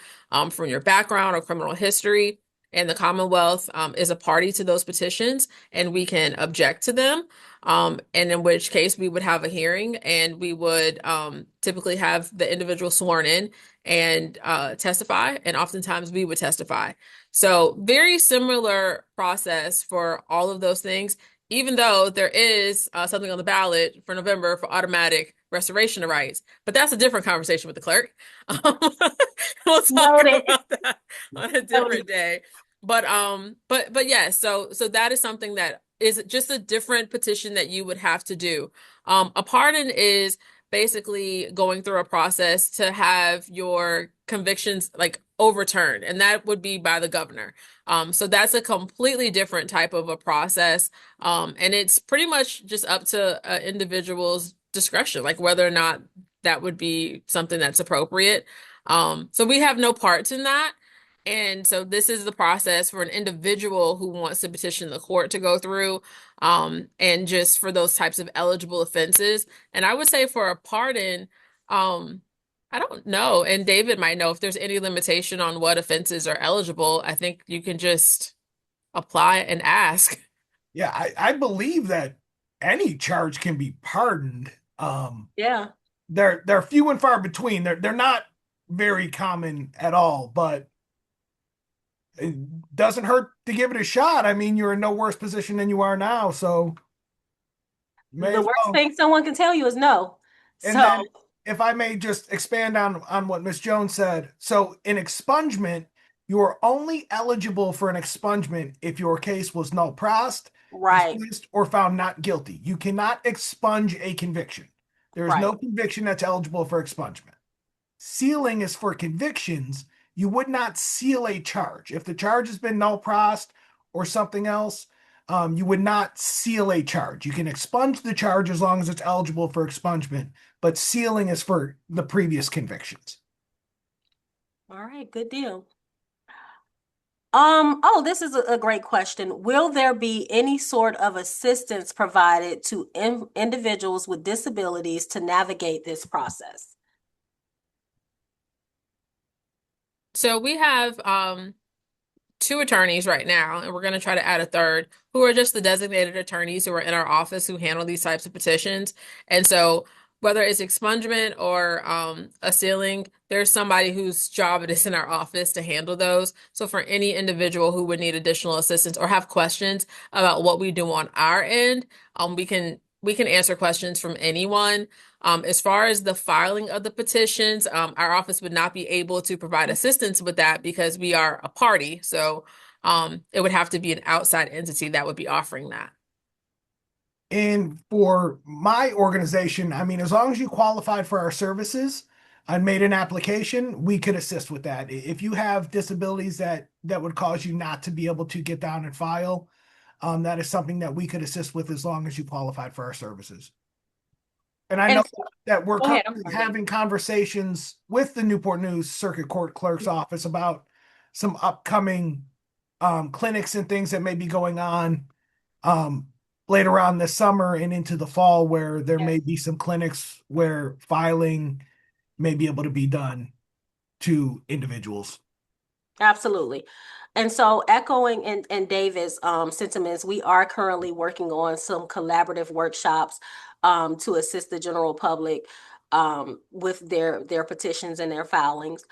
Speaker 3: from your background or criminal history. And the Commonwealth is a party to those petitions, and we can object to them. And in which case we would have a hearing, and we would typically have the individual sworn in and testify, and oftentimes we would testify. So very similar process for all of those things, even though there is something on the ballot for November for automatic restoration of rights. But that's a different conversation with the clerk. We'll talk
Speaker 1: Noted.
Speaker 3: about that on a
Speaker 1: Noted.
Speaker 3: different day. But yeah, so that is something that is just a different petition that you would have to do. A pardon is basically going through a process to have your convictions like overturned, and that would be by the governor. So that's a completely different type of a process. And it's pretty much just up to an individual's discretion, like whether or not that would be something that's appropriate. So we have no parts in that. And so this is the process for an individual who wants to petition the court to go through, and just for those types of eligible offenses. And I would say for a pardon, I don't know, and David might know if there's any limitation on what offenses are eligible. I think you can just apply and ask.
Speaker 2: Yeah, I believe that any charge can be pardoned.
Speaker 1: Yeah.
Speaker 2: They're few and far between. They're not very common at all, but it doesn't hurt to give it a shot. I mean, you're in no worse position than you are now, so may
Speaker 1: The
Speaker 2: as
Speaker 1: worst
Speaker 2: well.
Speaker 1: thing someone can tell you is no.
Speaker 2: And
Speaker 1: So,
Speaker 2: then if I may just expand on what Miss Jones said. So in expungement, you are only eligible for an expungement if your case was null prossed,
Speaker 1: right,
Speaker 2: dismissed, or found not guilty. You cannot expunge a conviction. There is
Speaker 1: right.
Speaker 2: no conviction that's eligible for expungement. Sealing is for convictions. You would not seal a charge. If the charge has been null prossed or something else, you would not seal a charge. You can expunge the charge as long as it's eligible for expungement, but sealing is for the previous convictions.
Speaker 1: All right, good deal. Oh, this is a great question. Will there be any sort of assistance provided to individuals with disabilities to navigate this process?
Speaker 3: So we have two attorneys right now, and we're going to try to add a third, who are just the designated attorneys who are in our office who handle these types of petitions. And so whether it's expungement or a sealing, there's somebody whose job it is in our office to handle those. So for any individual who would need additional assistance or have questions about what we do on our end, we can answer questions from anyone. As far as the filing of the petitions, our office would not be able to provide assistance with that because we are a party. So it would have to be an outside entity that would be offering that.
Speaker 2: And for my organization, I mean, as long as you qualified for our services and made an application, we could assist with that. If you have disabilities that would cause you not to be able to get down and file, that is something that we could assist with as long as you qualified for our services. And I know
Speaker 1: And
Speaker 2: that we're
Speaker 1: go ahead, I'm
Speaker 2: currently
Speaker 1: sorry.
Speaker 2: having conversations with the Newport News Circuit Court Clerk's office about some upcoming clinics and things that may be going on later on this summer and into the fall, where there may
Speaker 1: Yes,
Speaker 2: be some clinics where filing may be able to be done to individuals.
Speaker 1: absolutely. And so echoing and David's sentiments, we are currently working on some collaborative workshops to assist the general public with their petitions and their filings.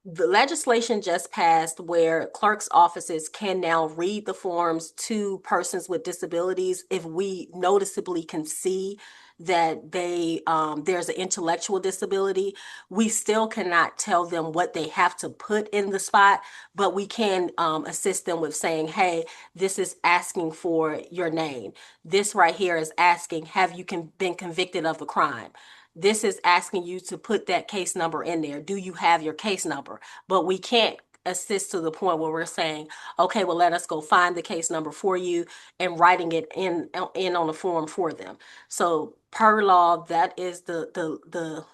Speaker 1: The legislation just passed where clerk's offices can now read the forms to persons with disabilities if we noticeably can see that there's an intellectual disability. We still cannot tell them what they have to put in the spot, but we can assist them with saying, hey, this is asking for your name. This right here is asking, have you been convicted of a crime? This is asking you to put that case number in there. Do you have your case number? But we can't assist to the point where we're saying, okay, well, let us go find the case number for you and writing it in on the form for them. So per law, that is the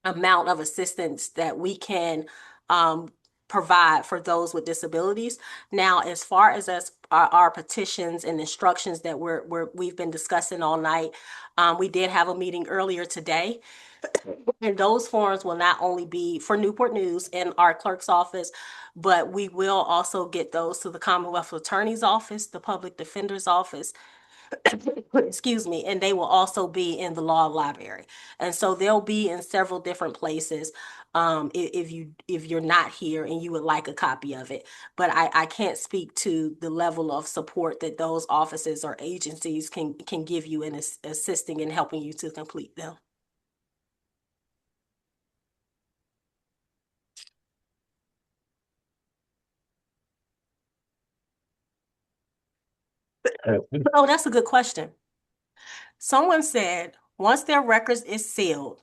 Speaker 1: amount of assistance that we can provide for those with disabilities. Now, as far as our petitions and instructions that we've been discussing all night, we did have a meeting earlier today. And those forms will not only be for Newport News and our clerk's office, but we will also get those to the Commonwealth Attorney's Office, the Public Defender's Office, excuse me, and they will also be in the law library. And so they'll be in several different places if you're not here and you would like a copy of it. But I can't speak to the level of support that those offices or agencies can give you in assisting and helping you to complete them. Oh, that's a good question. Someone said, once their records is sealed,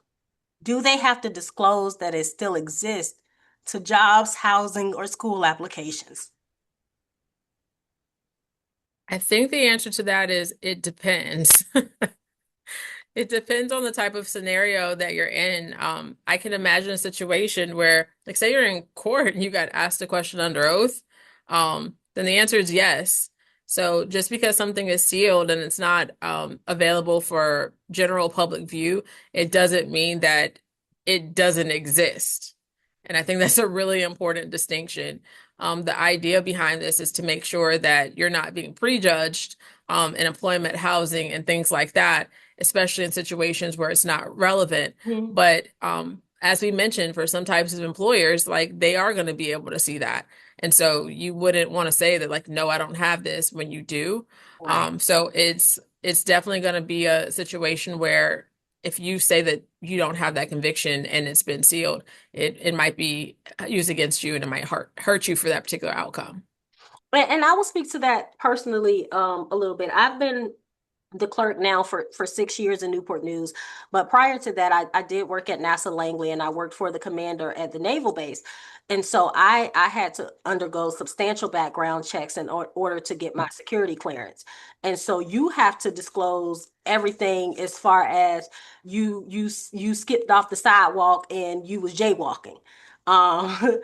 Speaker 1: do they have to disclose that it still exists to jobs, housing, or school applications?
Speaker 3: I think the answer to that is it depends. It depends on the type of scenario that you're in. I can imagine a situation where, like, say you're in court and you got asked a question under oath, then the answer is yes. So just because something is sealed and it's not available for general public view, it doesn't mean that it doesn't exist. And I think that's a really important distinction. The idea behind this is to make sure that you're not being prejudged in employment, housing, and things like that, especially in situations where it's not relevant.
Speaker 1: Mhm.
Speaker 3: But as we mentioned, for some types of employers, like they are going to be able to see that. And so you wouldn't want to say that, like, no, I don't have this when you do.
Speaker 1: Right.
Speaker 3: So it's definitely going to be a situation where if you say that you don't have that conviction and it's been sealed, it might be used against you and it might hurt you for that particular outcome.
Speaker 1: And I will speak to that personally a little bit. I've been the clerk now for 6 years in Newport News. But prior to that, I did work at NASA Langley and I worked for the commander at the naval base. And so I had to undergo substantial background checks in order to get my security clearance. And so you have to disclose everything as far as you skipped off the sidewalk and you was jaywalking. Um,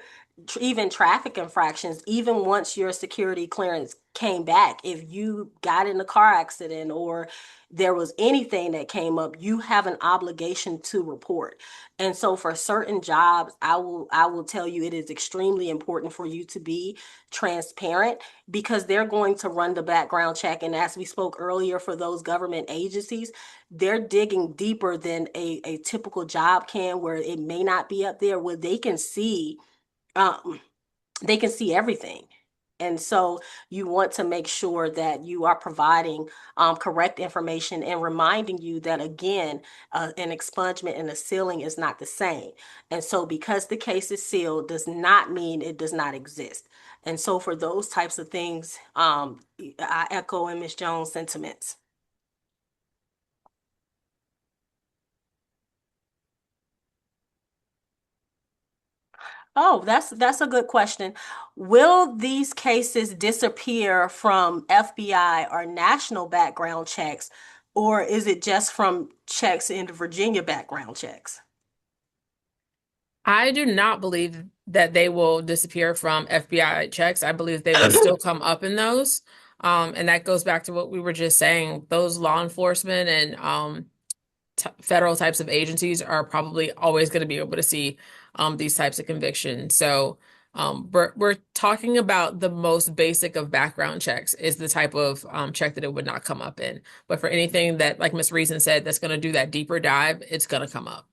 Speaker 1: even traffic infractions, even once your security clearance came back, if you got in a car accident or there was anything that came up, you have an obligation to report. And so for certain jobs, I will tell you it is extremely important for you to be transparent because they're going to run the background check. And as we spoke earlier, for those government agencies, they're digging deeper than a typical job can, where it may not be up there, where um, they can see everything. And so you want to make sure that you are providing correct information and reminding you that, again, an expungement and a sealing is not the same. And so because the case is sealed does not mean it does not exist. And so for those types of things, I echo in Ms. Jones' sentiments. Oh, that's a good question. Will these cases disappear from FBI or national background checks, or is it just from checks into Virginia background checks?
Speaker 3: I do not believe that they will disappear from FBI checks. I believe they will still come up in those. And that goes back to what we were just saying. Those law enforcement and federal types of agencies are probably always going to be able to see these types of convictions. So we're talking about the most basic of background checks is the type of check that it would not come up in. But for anything that, like Ms. Reason said, that's going to do that deeper dive, it's going to come up.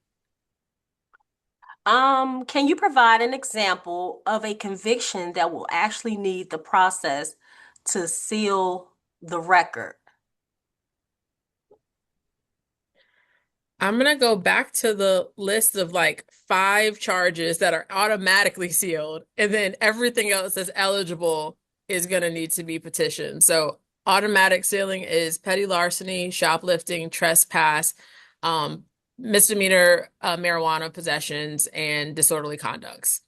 Speaker 1: Can you provide an example of a conviction that will actually need the process to seal the record?
Speaker 3: I'm gonna go back to the list of like 5 charges that are automatically sealed, and then everything else that's eligible is gonna need to be petitioned. So automatic sealing is petty larceny, shoplifting, trespass, um, misdemeanor marijuana possessions, and disorderly conducts.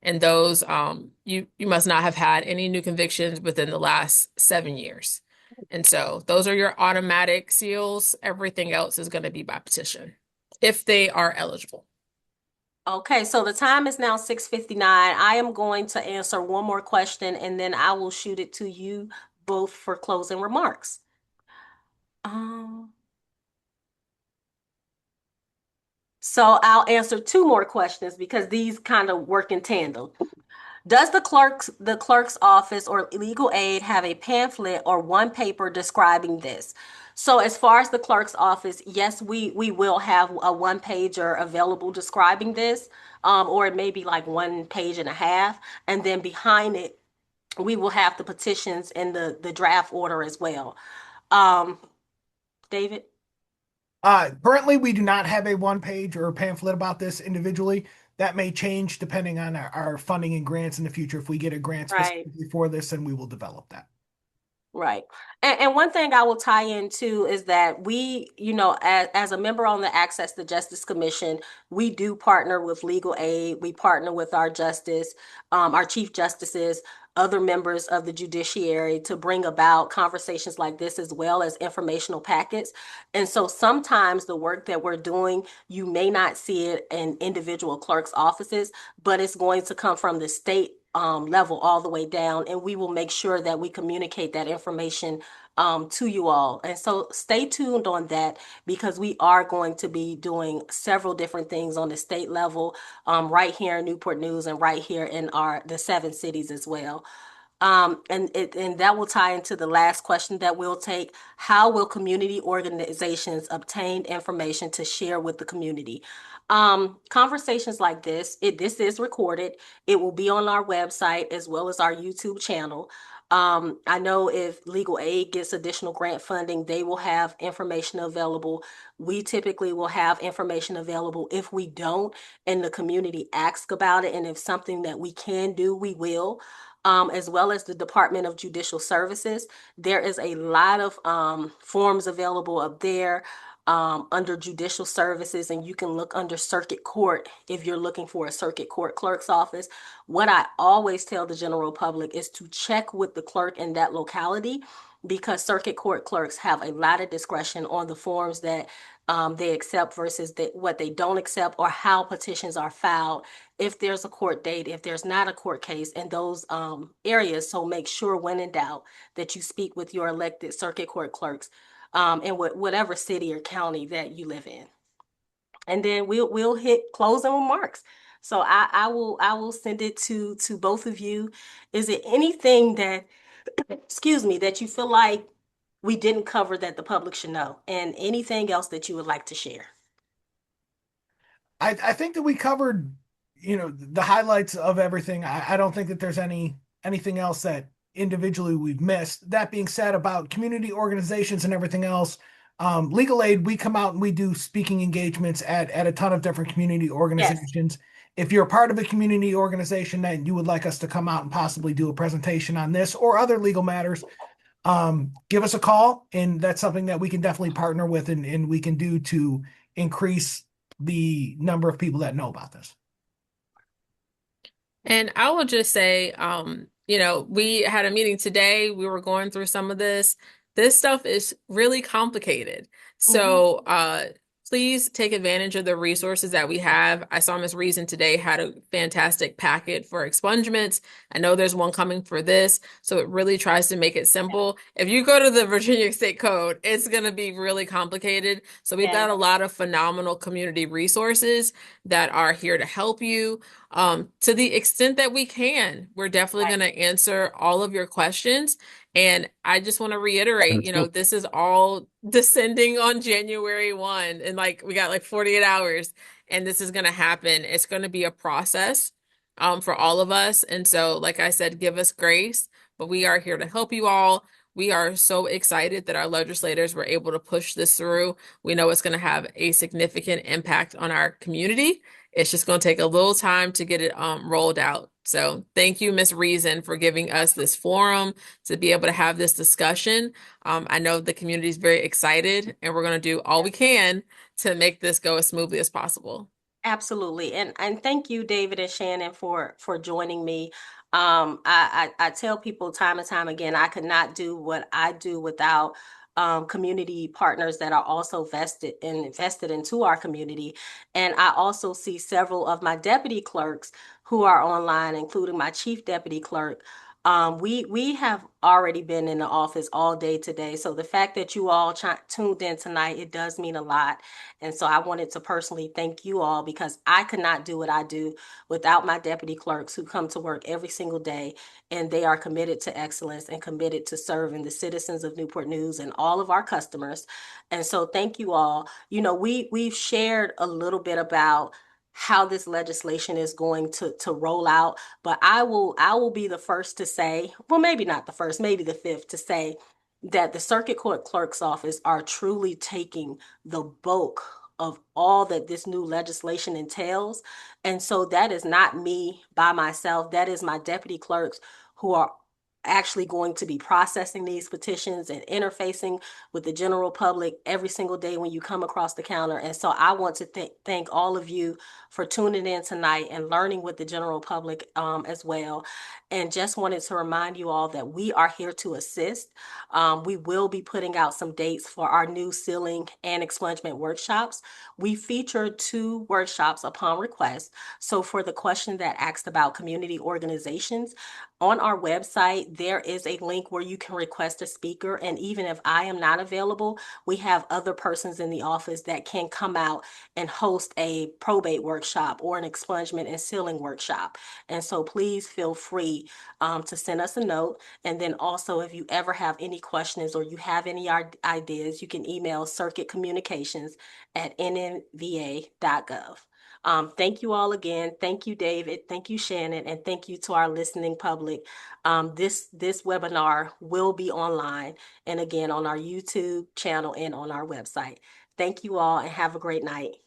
Speaker 3: And those you must not have had any new convictions within the last 7 years. And so those are your automatic seals. Everything else is going to be by petition if they are eligible.
Speaker 1: Okay, so the time is now 6:59. I am going to answer one more question and then I will shoot it to you both for closing remarks. Um, so I'll answer two more questions because these kind of work in tandem. Does the clerk's office or legal aid have a pamphlet or one paper describing this? So as far as the clerk's office, yes, we will have a one pager available describing this, or it may be like 1 page and a half, and then behind it, we will have the petitions and the draft order as well. Um, David?
Speaker 2: Currently, we do not have a one page or a pamphlet about this individually. That may change depending on our funding and grants in the future. If we get a grant
Speaker 1: Right.
Speaker 2: specifically for this, then we will develop that.
Speaker 1: Right. And one thing I will tie into is that we, as a member on the Access to Justice Commission, we do partner with legal aid. We partner with our chief justices, other members of the judiciary to bring about conversations like this as well as informational packets. And so sometimes the work that we're doing, you may not see it in individual clerks' offices, but it's going to come from the state level all the way down, and we will make sure that we communicate that information to you all. And so stay tuned on that because we are going to be doing several different things on the state level, right here in Newport News and right here in the 7 cities as well. And that will tie into the last question that we'll take. How will community organizations obtain information to share with the community? Conversations like this is recorded. It will be on our website as well as our YouTube channel. I know if legal aid gets additional grant funding, they will have information available. We typically will have information available. If we don't, and the community asks about it, and if something that we can do, we will. As well as the Department of Judicial Services. There is a lot of forms available up there under judicial services, and you can look under circuit court if you're looking for a circuit court clerk's office. What I always tell the general public is to check with the clerk in that locality because circuit court clerks have a lot of discretion on the forms that they accept versus what they don't accept or how petitions are filed if there's a court date, if there's not a court case in those areas. So make sure when in doubt that you speak with your elected circuit court clerks in whatever city or county that you live in. And then we'll hit closing remarks. So I will send it to both of you. Is it anything that, excuse me, that you feel like we didn't cover that the public should know, and anything else that you would like to share?
Speaker 2: I think that we covered, the highlights of everything. I don't think that there's anything else that individually we've missed. That being said, about community organizations and everything else, legal aid, we come out and we do speaking engagements at a ton of different community organizations. If you're a part of a community organization that you would like us to come out and possibly do a presentation on this or other legal matters, give us a call, and that's something that we can definitely partner with and we can do to increase the number of people that know about this.
Speaker 3: And I will just say, we had a meeting today. We were going through some of this. This stuff is really complicated. So, please take advantage of the resources that we have. I saw Ms. Reason today had a fantastic packet for expungements. I know there's one coming for this. So it really tries to make it simple. If you go to the Virginia State Code, it's going to be really complicated. So we've got a lot of phenomenal community resources that are here to help you. To the extent that we can, we're definitely going to answer all of your questions. And I just want to reiterate, this is all descending on January 1, and we got 48 hours, and this is going to happen. It's going to be a process for all of us. And so, like I said, give us grace, but we are here to help you all. We are so excited that our legislators were able to push this through. We know it's going to have a significant impact on our community. It's just going to take a little time to get it rolled out. So thank you, Ms. Reason, for giving us this forum to be able to have this discussion. I know the community is very excited, and we're going to do all we can to make this go as smoothly as possible.
Speaker 1: Absolutely. And thank you, David and Shannon, for joining me. I tell people time and time again, I could not do what I do without community partners that are also vested and invested into our community. And I also see several of my deputy clerks who are online, including my chief deputy clerk. We have already been in the office all day today. So the fact that you all tuned in tonight, it does mean a lot. And so I wanted to personally thank you all because I could not do what I do without my deputy clerks who come to work every single day, and they are committed to excellence and committed to serving the citizens of Newport News and all of our customers. And so thank you all. You know, we've shared a little bit about how this legislation is going to roll out, but I will be the first to say, well, maybe not the first, maybe the fifth to say that the circuit court clerk's office are truly taking the bulk of all that this new legislation entails. And so that is not me by myself. That is my deputy clerks who are actually going to be processing these petitions and interfacing with the general public every single day when you come across the counter. And so I want to thank all of you for tuning in tonight and learning with the general public as well. And just wanted to remind you all that we are here to assist. We will be putting out some dates for our new sealing and expungement workshops. We feature 2 workshops upon request. So for the question that asked about community organizations, on our website, there is a link where you can request a speaker. And even if I am not available, we have other persons in the office that can come out and host a probate workshop or an expungement and sealing workshop. And so please feel free to send us a note. And then also, if you ever have any questions or you have any ideas, you can email circuitcommunications@nnva.gov. Thank you all again. Thank you, David. Thank you, Shannon. And thank you to our listening public. This webinar will be online and again on our YouTube channel and on our website. Thank you all and have a great night.